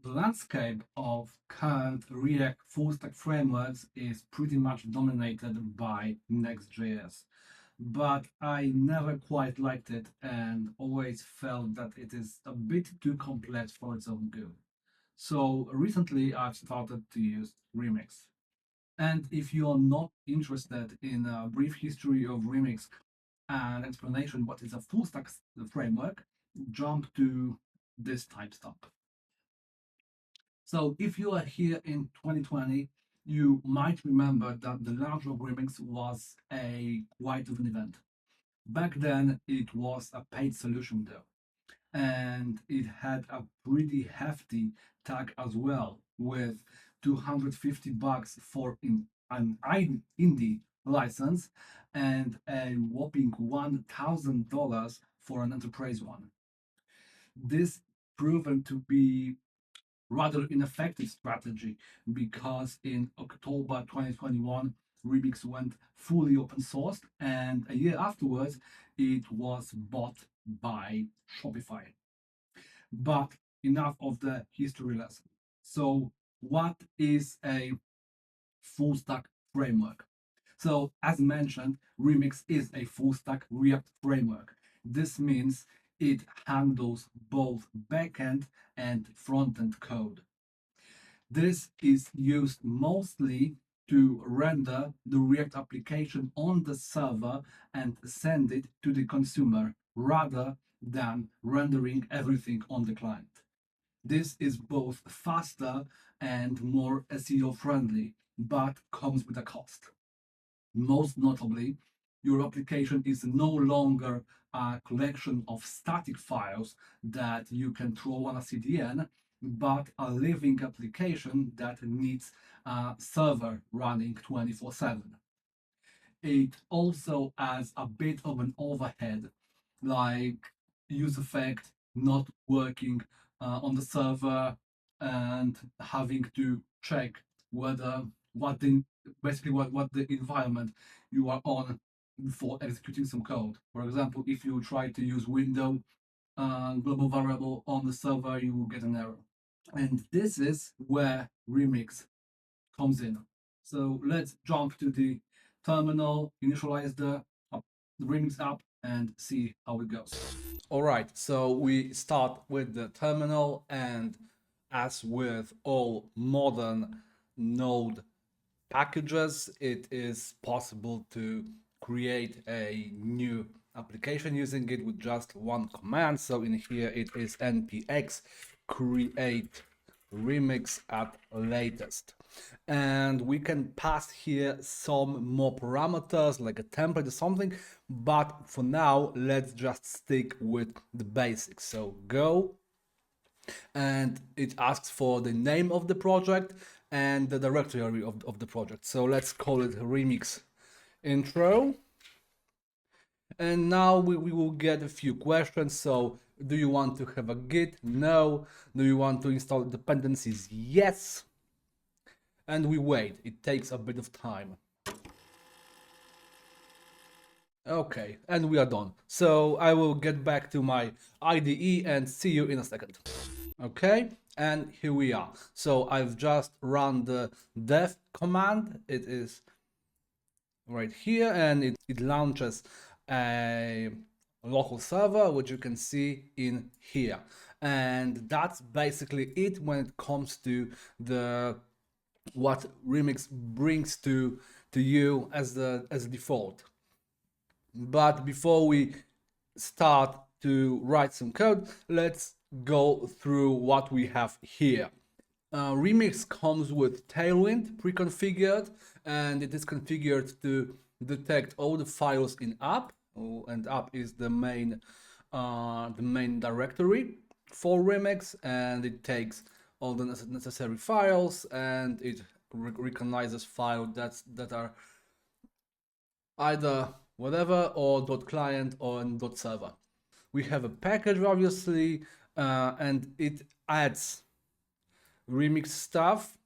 The landscape of current React full stack frameworks is pretty much dominated by Next.js, but I never quite liked it and always felt that it is a bit too complex for its own good. So recently I've started to use Remix. And if you're not interested in a brief history of Remix and explanation what is a full stack framework, jump to this timestamp. So if you are here in 2020, you might remember that the launch of Remix was a quite of an event. Back then, it was a paid solution though, and it had a pretty hefty tag as well, with 250 bucks for an indie license and a whopping $1,000 for an enterprise one. This proven to be rather ineffective strategy because in October 2021, Remix went fully open sourced, and a year afterwards, it was bought by Shopify. But enough of the history lesson. So, what is a full stack framework? So, as mentioned, Remix is a full stack React framework. This means it handles both backend and frontend code. This is used mostly to render the React application on the server and send it to the consumer rather than rendering everything on the client. This is both faster and more SEO friendly, but comes with a cost. Most notably, your application is no longer a collection of static files that you can throw on a CDN, but a living application that needs a server running 24/7. It also adds a bit of an overhead, like use effect not working on the server and having to check whether what the basically what the environment you are on before executing some code. For example, if you try to use window global variable on the server, you will get an error. And this is where Remix comes in. So let's jump to the terminal, initialize the Remix app, and see how it goes. All right, so we start with the terminal, and as with all modern Node packages, it is possible to create a new application using it with just one command. So in here it is npx create remix at latest, and we can pass here some more parameters like a template or something, but for now let's just stick with the basics. So go, and it asks for the name of the project and the directory of the project. So let's call it remix intro. And now we will get a few questions. So do you want to have a Git? No. Do you want to install dependencies? Yes. And we wait. It takes a bit of time. Okay, and we are done. So I will get back to my IDE and see you in a second. Okay, and here we are. So I've just run the dev command. It is right here, and it launches a local server, which you can see in here. And that's basically it when it comes to the what Remix brings to you as the default. But before we start to write some code, let's go through what we have here. Remix comes with Tailwind pre-configured, and it is configured to detect all the files in app, and app is the main directory for Remix, and it takes all the necessary files, and it recognizes files that are either whatever or .client or .server. We have a package obviously, and it adds Remix stuff,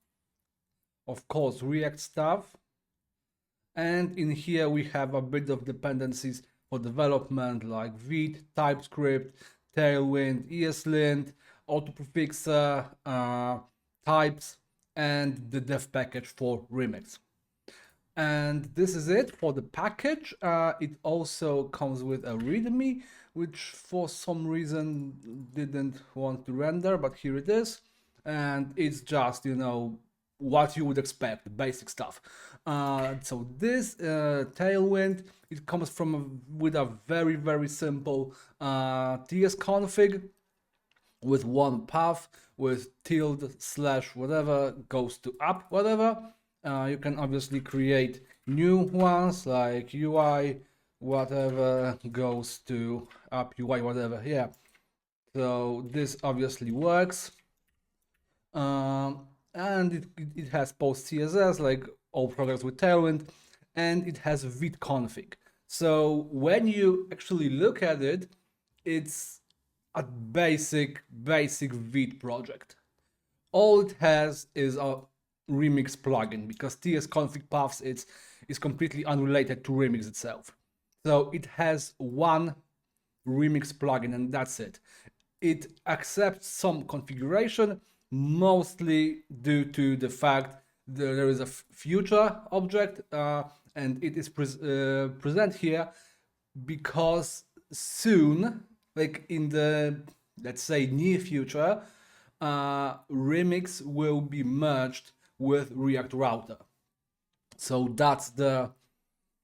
of course React stuff, and in here we have a bit of dependencies for development like Vite, TypeScript, Tailwind, ESLint, auto prefixer, types, and the dev package for Remix. And this is it for the package. It also comes with a README, which for some reason didn't want to render, but here it is. And it's just, what you would expect, basic stuff. So this Tailwind, it comes with a very, very simple TS config with one path with tilde slash whatever goes to app whatever. You can obviously create new ones like UI whatever goes to app UI whatever. Yeah, so this obviously works. And it has post CSS like all products with Tailwind, and it has Vite config. So when you actually look at it, it's a basic Vite project. All it has is a Remix plugin because TS config paths is completely unrelated to Remix itself. So it has one Remix plugin and that's it. It accepts some configuration, mostly due to the fact that there is a future object and it is present here because soon, like in the, let's say, near future, Remix will be merged with React Router. So that's the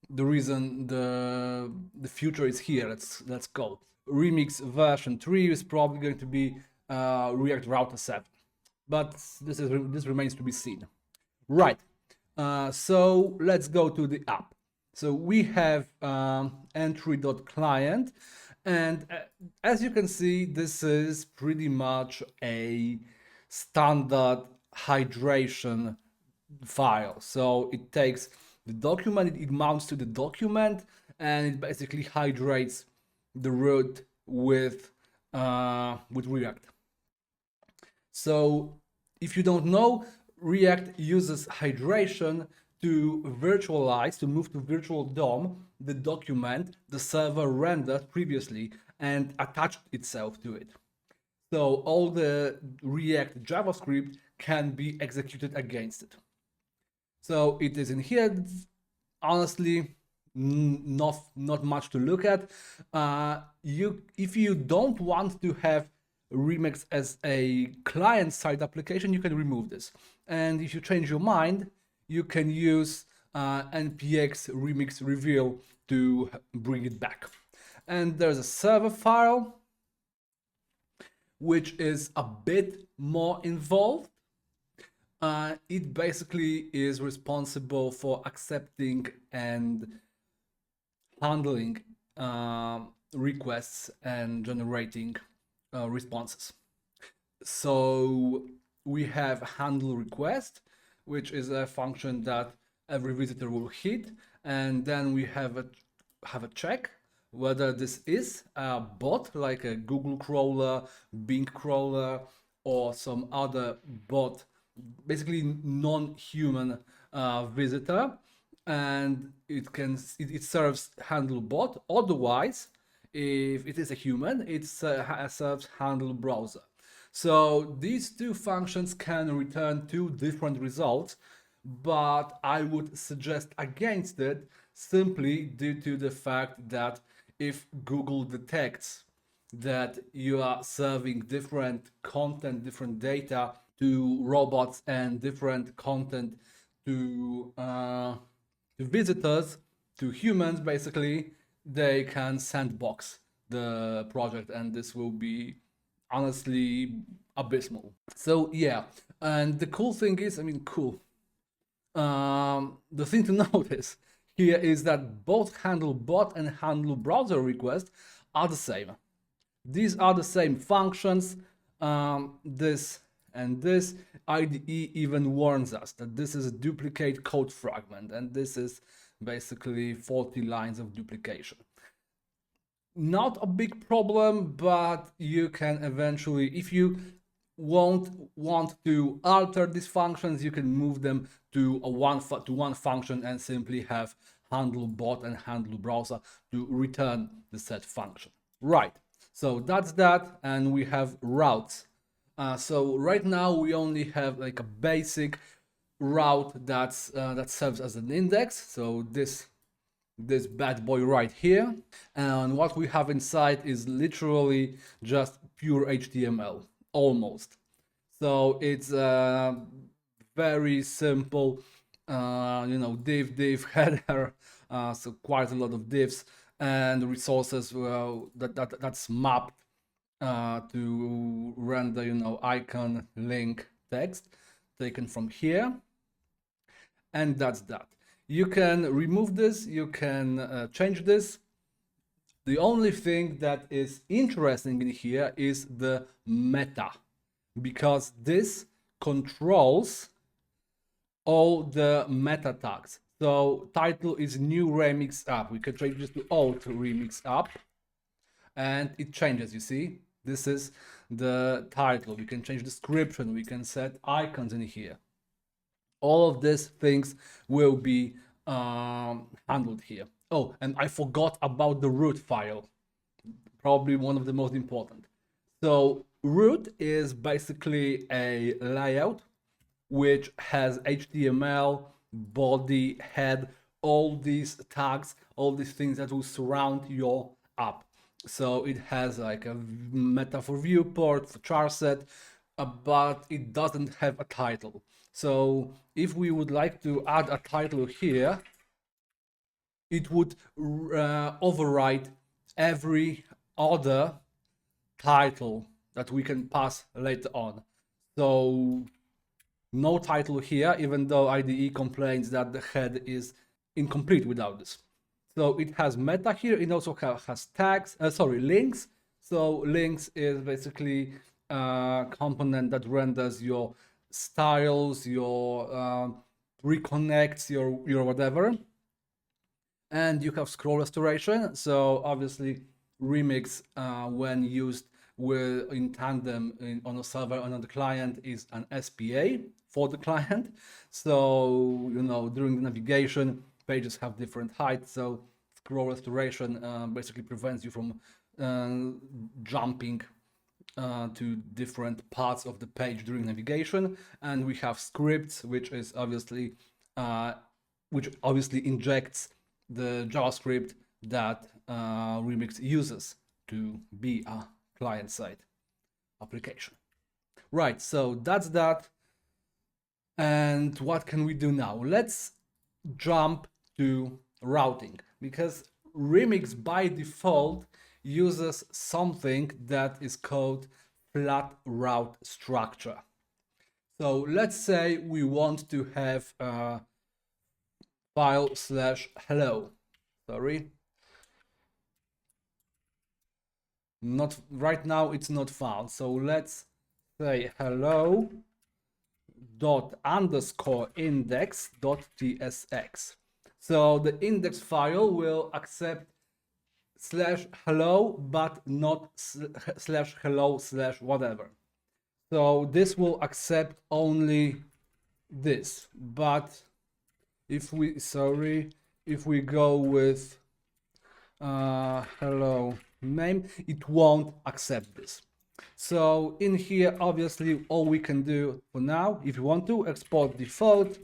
reason the future is here. Let's go. Remix version 3 is probably going to be React Router 7, but this remains to be seen. Right. So let's go to the app. So we have entry.client, and as you can see, this is pretty much a standard hydration file. So it takes the document, it mounts to the document, and it basically hydrates the root with React. So if you don't know, React uses hydration to virtualize, to move to virtual DOM, the document the server rendered previously and attached itself to it. So all the React JavaScript can be executed against it. So it is in here. Honestly, not much to look at. If you don't want to have Remix as a client-side application, you can remove this. And if you change your mind, you can use npx remix reveal to bring it back. And there's a server file, which is a bit more involved. It basically is responsible for accepting and handling requests and generating responses. So we have handle request, which is a function that every visitor will hit, and then we have a check whether this is a bot like a Google crawler, Bing crawler, or some other bot, basically non-human visitor, and it serves handle bot. Otherwise, if it is a human, it serves handle browser. So these two functions can return two different results, but I would suggest against it simply due to the fact that if Google detects that you are serving different content, different data to robots and different content to visitors, to humans, basically, they can sandbox the project, and this will be honestly abysmal. So yeah, and the cool thing is, cool. The thing to notice here is that both handle bot and handle browser request are the same. These are the same functions. This and this. IDE even warns us that this is a duplicate code fragment, and this is basically 40 lines of duplication. Not a big problem, but you can eventually, if you won't want to alter these functions, you can move them to one function and simply have handle bot and handle browser to return the said function. Right. So that's that, and we have routes. So right now we only have like a basic route that serves as an index. So this bad boy right here, and what we have inside is literally just pure HTML, almost. So it's very simple, div header, so quite a lot of divs and resources that's mapped to render, icon, link, text taken from here, and that's that. You can remove this, you can change this. The only thing that is interesting in here is the meta, because this controls all the meta tags. So title is new remix up. We can change this to old remix up, and it changes. You see, this is the title. We can change description. We can set icons in here. All of these things will be handled here. Oh, and I forgot about the root file. Probably one of the most important. So root is basically a layout which has HTML, body, head, all these tags, all these things that will surround your app. So it has like a metaphor viewport, for charset, but it doesn't have a title. So if we would like to add a title here, it would override every other title that we can pass later on. So no title here, even though IDE complains that the head is incomplete without this. So it has meta here. It also has tags, links. So links is basically a component that renders your styles, your reconnects, your whatever. And you have scroll restoration. So obviously remix when used in tandem on a server and on the client is an SPA for the client. So during the navigation, pages have different heights. So scroll restoration basically prevents you from jumping to different parts of the page during navigation. And we have scripts, which obviously injects the JavaScript that Remix uses to be a client-side application. Right, so that's that. And what can we do now? Let's jump to routing, because Remix by default uses something that is called flat route structure. So let's say we want to have a file slash hello. Sorry. Not right now, it's not found. So let's say hello dot underscore index dot tsx. So the index file will accept slash hello, but not slash hello slash whatever. So this will accept only this. But if we go with hello name, it won't accept this. So in here, obviously, all we can do for now, if you want to, export default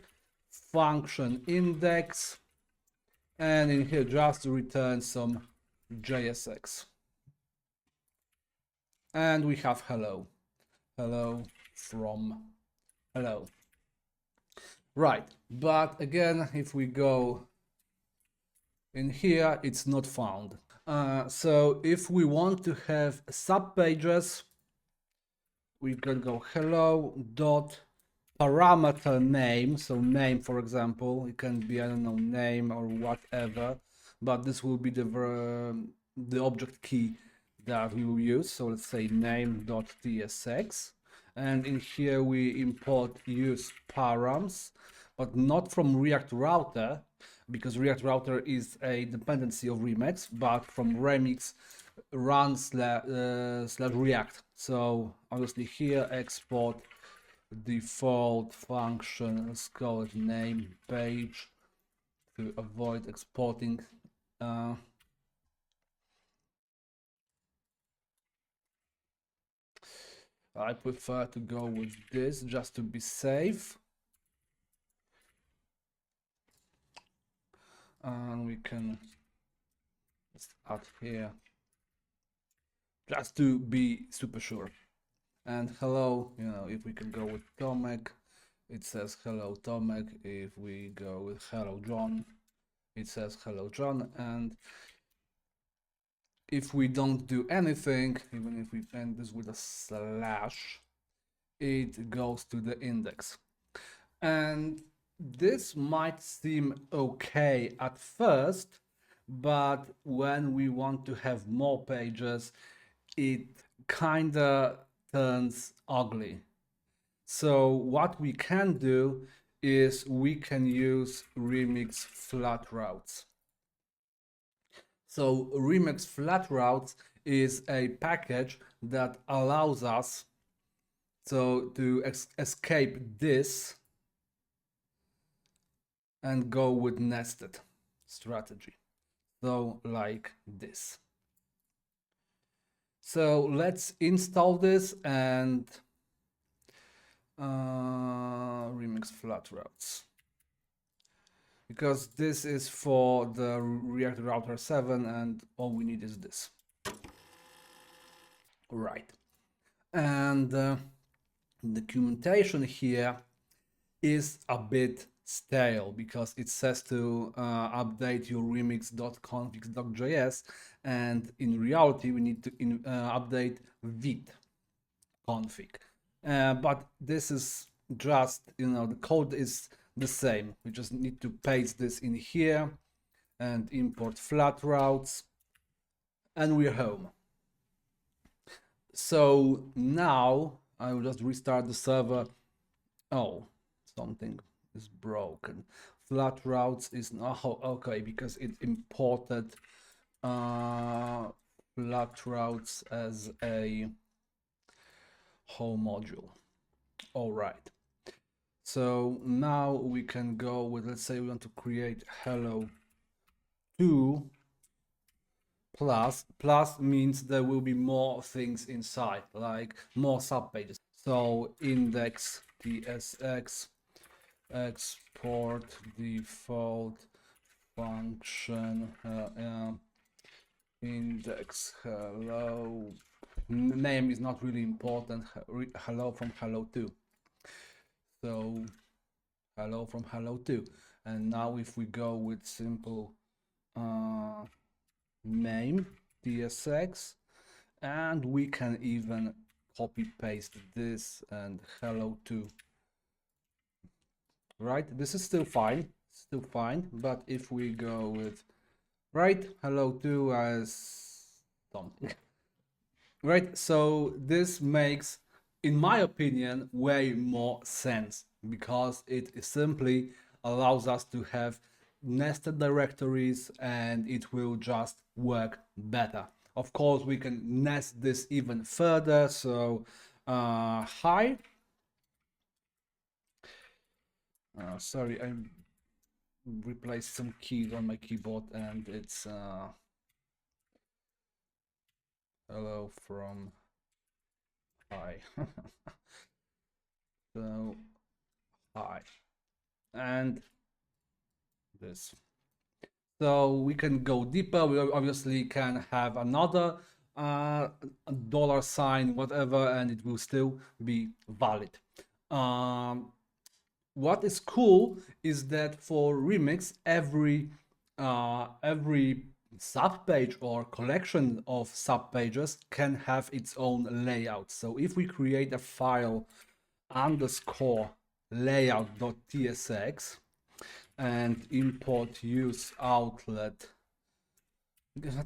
function index, and in here just return some JSX. And we have hello from hello. Right, but again, if we go in here, it's not found. So if we want to have sub pages, we can go hello dot parameter name. So name, for example, it can be, I don't know, name or whatever, but this will be the object key that we will use. So let's say name.tsx, and in here we import use params, but not from React Router, because React Router is a dependency of Remix, but from Remix run slash React. So obviously here export default function, let's call it name page to avoid exporting I prefer to go with this just to be safe. And we can just add here just to be super sure. And hello, if we can go with Tomek, it says hello Tomek. If we go with hello John, it says hello John. And if we don't do anything, even if we end this with a slash, it goes to the index. And this might seem okay at first, but when we want to have more pages, it kinda turns ugly. So what we can do is we can use remix flat routes. So remix flat routes is a package that allows us to escape this and go with nested strategy. So like this. So let's install this and remix flat routes. Because this is for the React Router 7 and all we need is this. Right. And documentation here is a bit stale because it says to update your remix.configs.js, and in reality we need to update vit config. But this is just, the code is the same. We just need to paste this in here and import flat routes, and we're home. So now I will just restart the server. Oh, something is broken. Flat routes is not okay because it imported flat routes as a whole module. All right. So now we can go with, let's say we want to create hello 2 plus. Plus means there will be more things inside, like more subpages. So index tsx export default function index hello. Name is not really important. Hello from hello 2. So hello from hello 2. And now if we go with simple name tsx, and we can even copy paste this and hello 2. Right, this is still fine, but if we go with right hello 2 as something, right, so this makes, in my opinion, way more sense because it simply allows us to have nested directories and it will just work better. Of course, we can nest this even further. So hi, sorry, I replaced some keys on my keyboard and it's hello from hi. So hi, and this. So we can go deeper. We obviously can have another dollar sign, whatever, and it will still be valid. What is cool is that for Remix, every subpage or collection of subpages can have its own layout. So if we create a file underscore layout.tsx and import use outlet,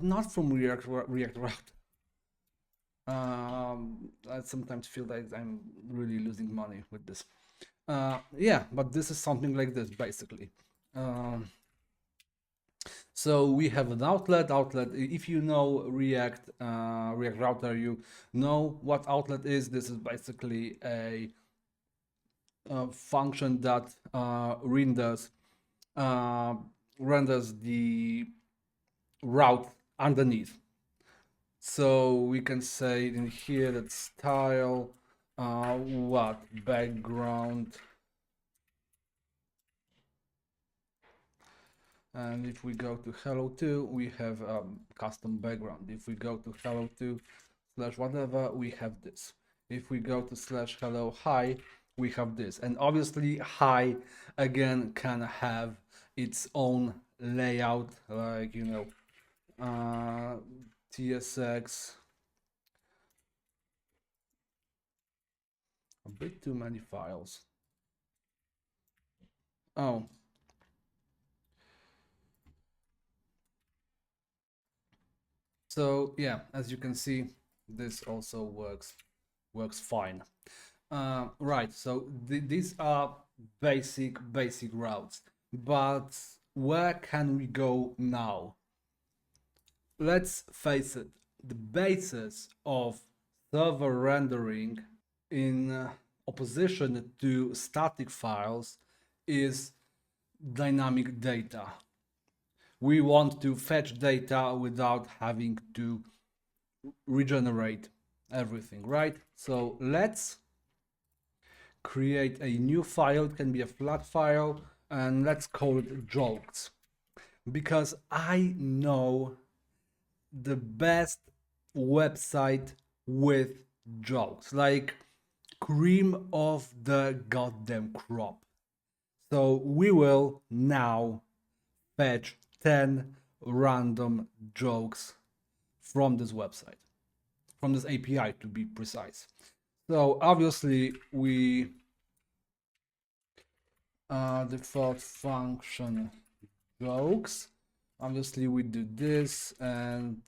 not from React Route. I sometimes feel like I'm really losing money with this. Yeah, but this is something like this basically. So we have an outlet. If you know React Router, you know what outlet is. This is basically a function that renders the route underneath. So we can say in here that style What background? And if we go to hello2, we have custom background. If we go to hello2 slash whatever, we have this. If we go to slash hello hi, we have this. And obviously hi again can have its own layout, like, you know, tsx. A bit too many files. Oh, so yeah, as you can see, this also works fine. Right, so these are basic routes, but where can we go now? Let's face it, the basis of server rendering in opposition to static files is dynamic data. We want to fetch data without having to regenerate everything, right? So let's create a new file. It can be a flat file, and let's call it jokes, because I know the best website with jokes, like cream of the goddamn crop. So we will now fetch 10 random jokes from this website, from this API to be precise. So obviously we default function jokes. Obviously we do this and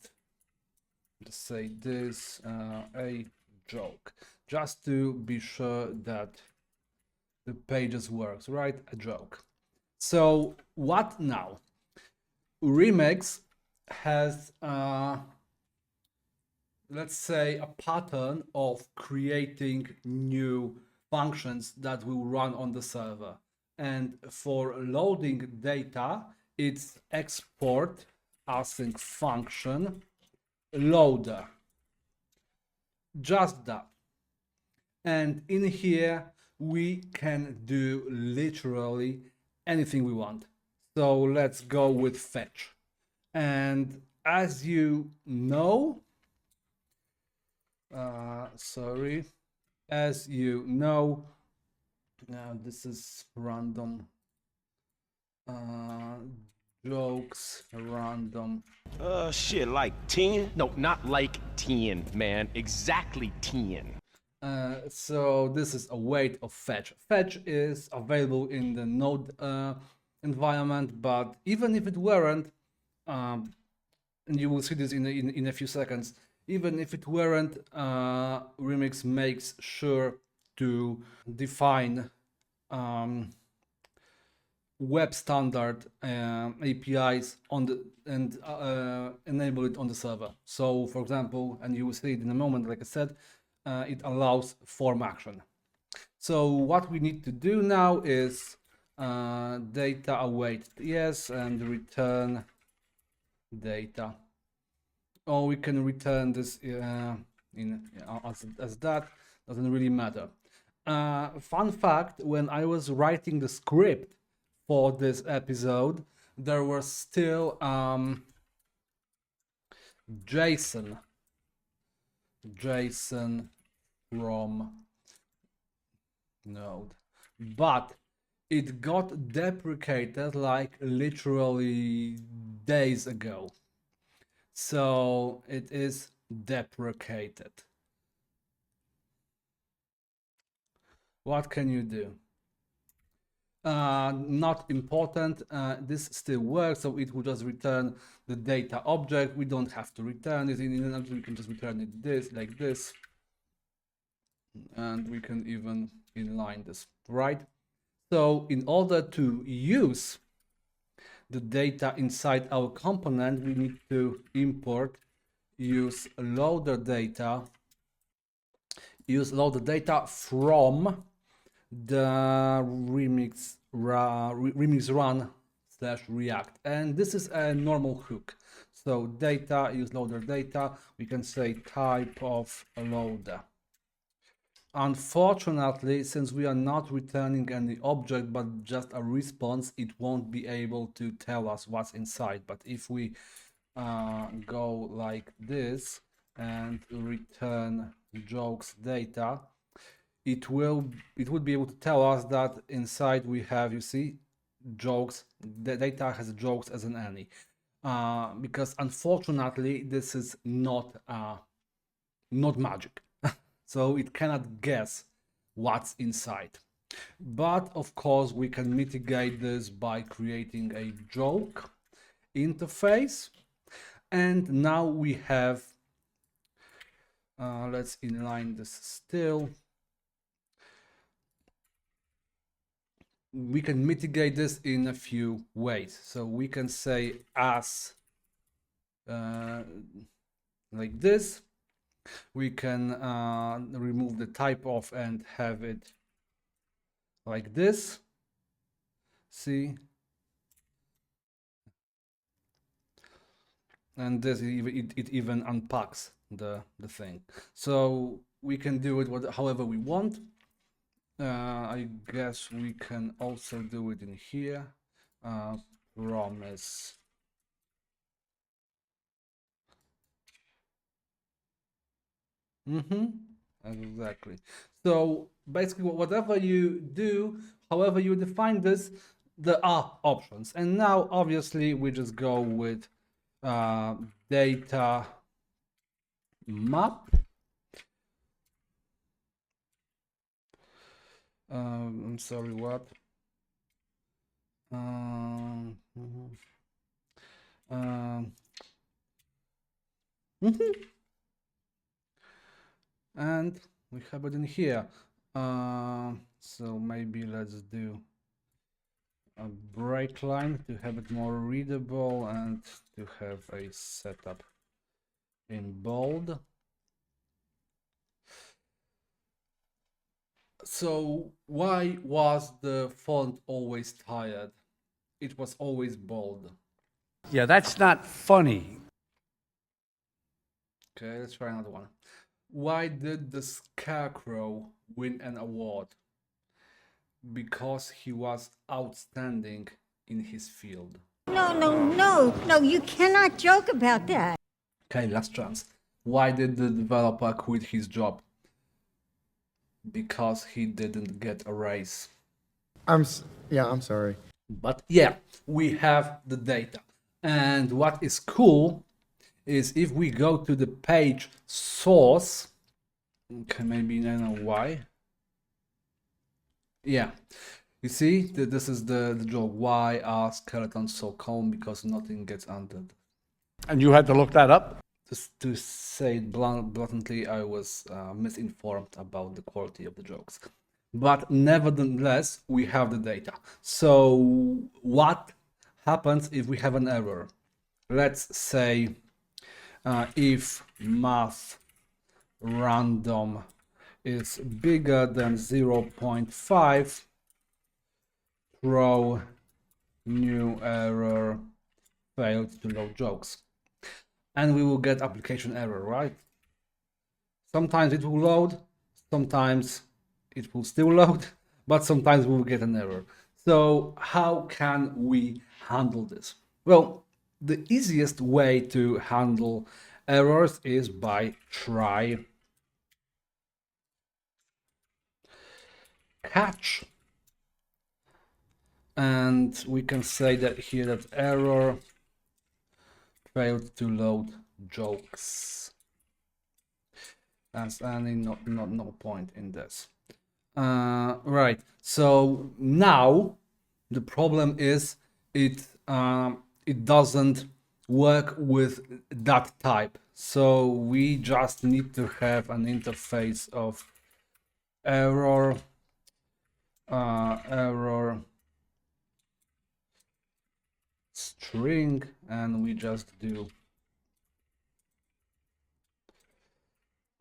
just say this a joke, just to be sure that the pages works, right? A joke. So what now? Remix has let's say a pattern of creating new functions that will run on the server. And for loading data, it's export async function loader. Just that. And in here, we can do literally anything we want. So let's go with fetch. And as you know, sorry, as you know, now this is random jokes, random. Shit, like 10? No, not like 10, man. Exactly 10. So this is a weight of fetch. Fetch is available in the node environment, but even if it weren't, and you will see this in a few seconds, even if it weren't, Remix makes sure to define web standard APIs on the and enable it on the server. So, for example, and you will see it in a moment, like I said, it allows form action. So what we need to do now is data await yes and return data. Or we can return this as that. Doesn't really matter. Fun fact: when I was writing the script for this episode, there was still JSON from Node, but it got deprecated like literally days ago. So it is deprecated. What can you do? Not important. This still works, so it will just return the data object. We don't have to return it in an object. We can just return it this like this, and we can even inline this, right? So in order to use the data inside our component, we need to import use loader data from the remix run / react, and this is a normal hook. So data use loader data, we can say type of loader. unfortunately, since we are not returning any object but just a response, it won't be able to tell us what's inside. But if we go like this and return jokes data, it would be able to tell us that inside we have, you see, jokes. The data has jokes as an any, because unfortunately this is not magic. So it cannot guess what's inside. But of course, we can mitigate this by creating a joke interface. And now we have, let's inline this still. We can mitigate this in a few ways. So we can say as like this. We can remove the type of and have it like this. See? And this it even unpacks the thing. So we can do it however we want. I guess we can also do it in here. Promise. Exactly. So basically, whatever you do, however you define this, there are options. And now, obviously, we just go with data map. I'm sorry, what? Um, um, and we have it in here. So maybe let's do a break line to have it more readable and to have a setup in bold. So why was the font always tired? It was always bold. Yeah, that's not funny. Okay, let's try another one. Why did the Scarecrow win an award? Because he was outstanding in his field. No, you cannot joke about that. Okay, last chance. Why did the developer quit his job? Because he didn't get a raise. I'm sorry. But yeah, we have the data. And what is cool is if we go to the page source, okay, maybe I don't know why. Yeah, you see, this is the joke. Why are skeletons so calm? Because nothing gets under. And you had to look that up? To say it bluntly, I was misinformed about the quality of the jokes. But nevertheless, we have the data. So what happens if we have an error? Let's say if math random is bigger than 0.5, throw new error, failed to load jokes. And we will get application error, right? Sometimes it will load, sometimes it will still load, but sometimes we will get an error. So how can we handle this? Well, the easiest way to handle errors is by try catch. And we can say that here that error failed to load jokes. That's any no point in this. Right. So now the problem is it doesn't work with that type. So we just need to have an interface of error error string, and we just do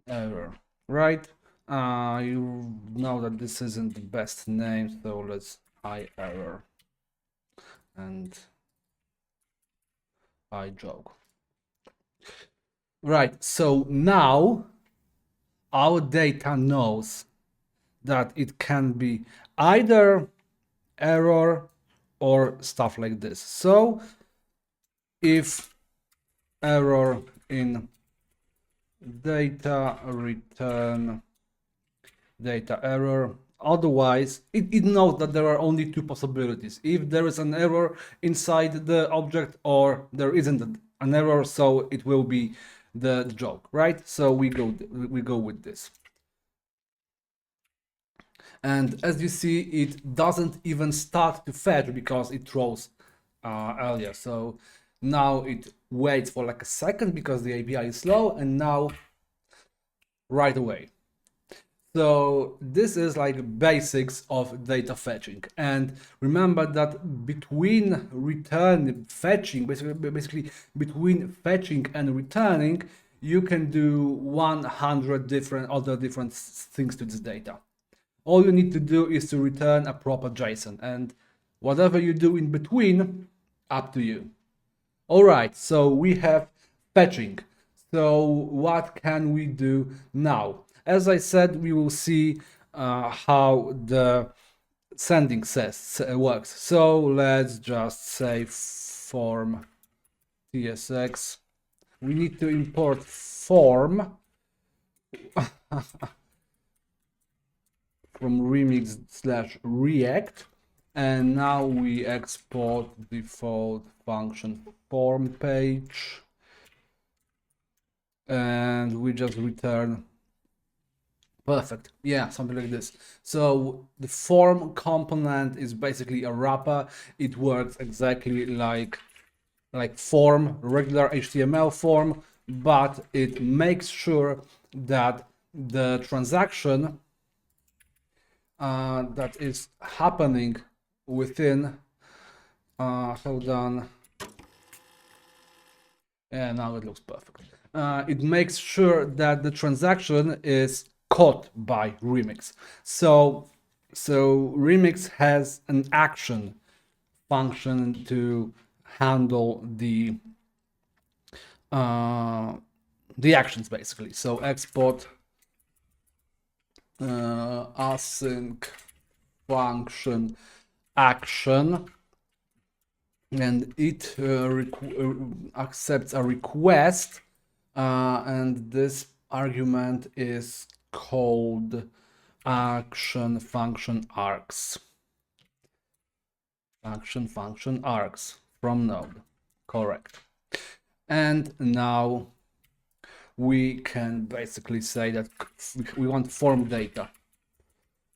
error, right? You know that this isn't the best name, so let's error and joke. Right, so now our data knows that it can be either error or stuff like this. So if error in data, return data error. Otherwise, it knows that there are only two possibilities. If there is an error inside the object or there isn't an error, so it will be the joke, right? So we go with this. And as you see, it doesn't even start to fetch because it throws earlier. So now it waits for like a second because the API is slow, and now right away. So this is like basics of data fetching. And remember that between fetching, basically between fetching and returning, you can do 100 different things to this data. All you need to do is to return a proper JSON, and whatever you do in between, up to you. All right, so we have fetching. So what can we do now? As I said, we will see how the sending works. So let's just say form tsx. We need to import form from remix/react, and now we export default function form page, and we just return perfect, yeah, something like this. So the form component is basically a wrapper. It works exactly like form, regular HTML form, but it makes sure that the transaction that is happening within hold on, yeah, now it looks perfect. It makes sure that the transaction is caught by Remix. So Remix has an action function to handle the actions basically. So export async function action, and it accepts a request, and this argument is called action function args. Action function args from node, correct. And now we can basically say that we want form data.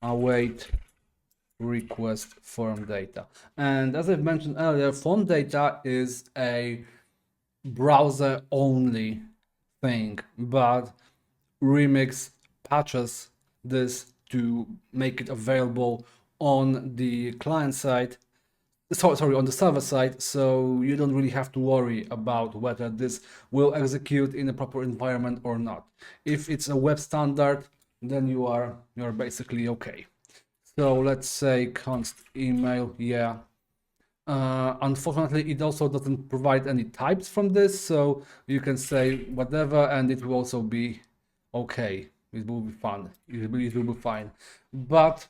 Await request form data. And as I've mentioned earlier, form data is a browser only thing, but Remix patches this to make it available on the client side, sorry, on the server side, so you don't really have to worry about whether this will execute in a proper environment or not. If it's a web standard, then you're basically okay. So let's say const email, yeah. Unfortunately, it also doesn't provide any types from this, so you can say whatever and it will also be okay. It will be fun. It will be fine. But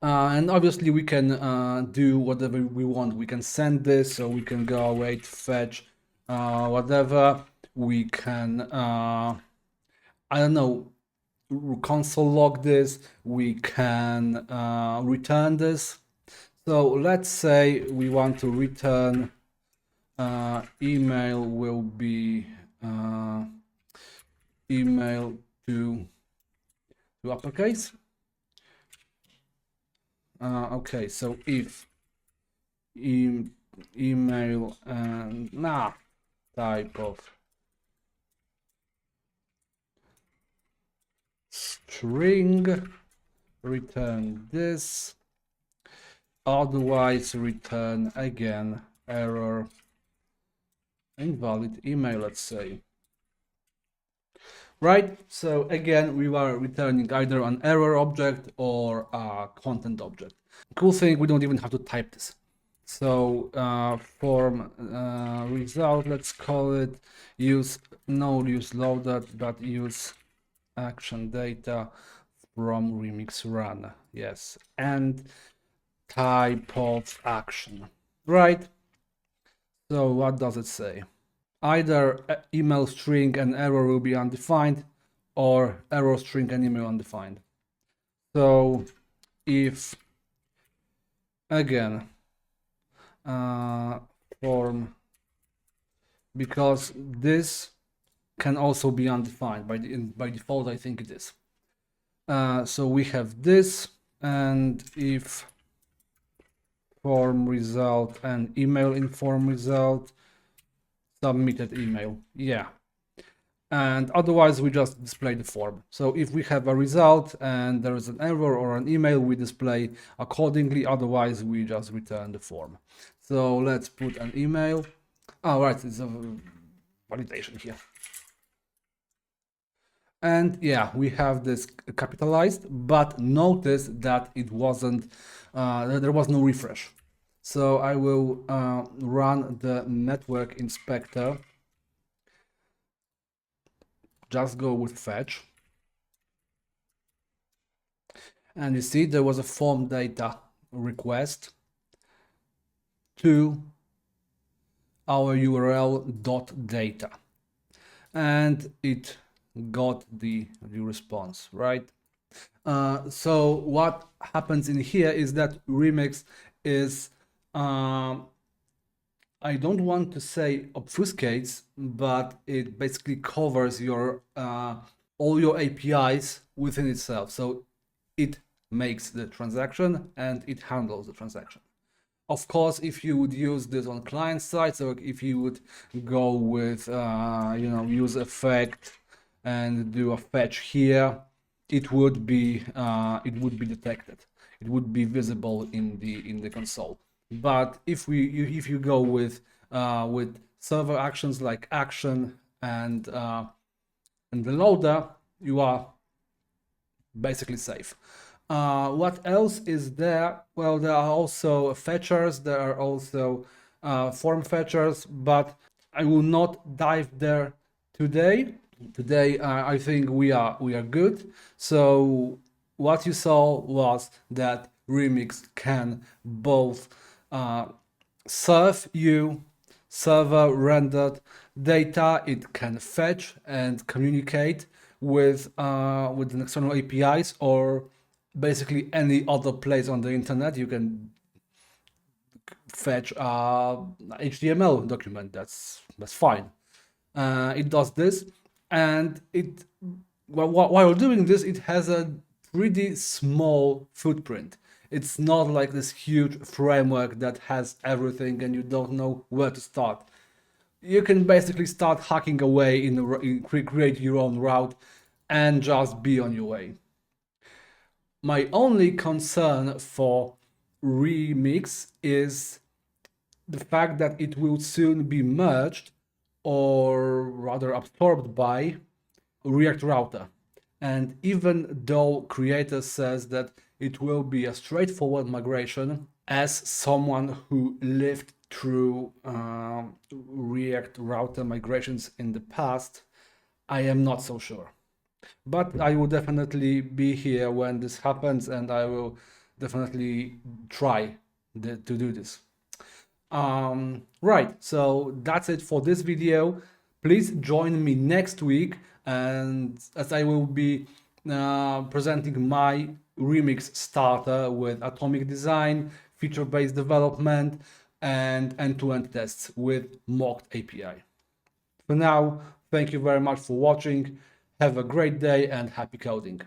and obviously we can do whatever we want. We can send this, so we can go await, fetch, whatever. We can I don't know, console log this. We can return this. So let's say we want to return email will be email to uppercase. Okay, so if email and type of string, return this, otherwise return again error invalid email, let's say. Right, so again we are returning either an error object or a content object. Cool thing, we don't even have to type this. So form result, let's call it, use loaded, but use action data from remix run. Yes, and type of action. Right. So what does it say? Either email string and error will be undefined, or error string and email undefined. So if again form, because this can also be undefined by default, I think it is. So we have this, and if form result and email in form result, submitted email, yeah. And otherwise we just display the form. So if we have a result and there is an error or an email, we display accordingly, otherwise we just return the form. So let's put an email. Oh, right, it's a validation here. And yeah, we have this capitalized, but notice that it wasn't, there was no refresh. So I will run the network inspector. Just go with fetch. And you see there was a form data request to our URL.data. And it got the response, right? So what happens in here is that remix is, I don't want to say obfuscates, but it basically covers your all your APIs within itself. So it makes the transaction and it handles the transaction. Of course, if you would use this on client side, so if you would go with use effect and do a fetch here, it would be detected. It would be visible in the console. But if you go with server actions like action and the loader, you are basically safe. What else is there? Well, there are also fetchers, there are also form fetchers, but I will not dive there today. Today, I think we are good. So what you saw was that Remix can both serve you server rendered data. It can fetch and communicate with the external APIs, or basically any other place on the internet. You can fetch a HTML document. That's fine. It does this, and it while doing this, it has a pretty small footprint. It's not like this huge framework that has everything and you don't know where to start. You can basically start hacking away create your own route and just be on your way. My only concern for Remix is the fact that it will soon be merged, or rather absorbed by, React Router. And even though creator says that it will be a straightforward migration, as someone who lived through React Router migrations in the past, I am not so sure. But I will definitely be here when this happens, and I will definitely try to do this. Right, so that's it for this video. Please join me next week, and as I will be presenting my remix starter with atomic design, feature-based development, and end-to-end tests with mocked API. For now, thank you very much for watching. Have a great day and happy coding.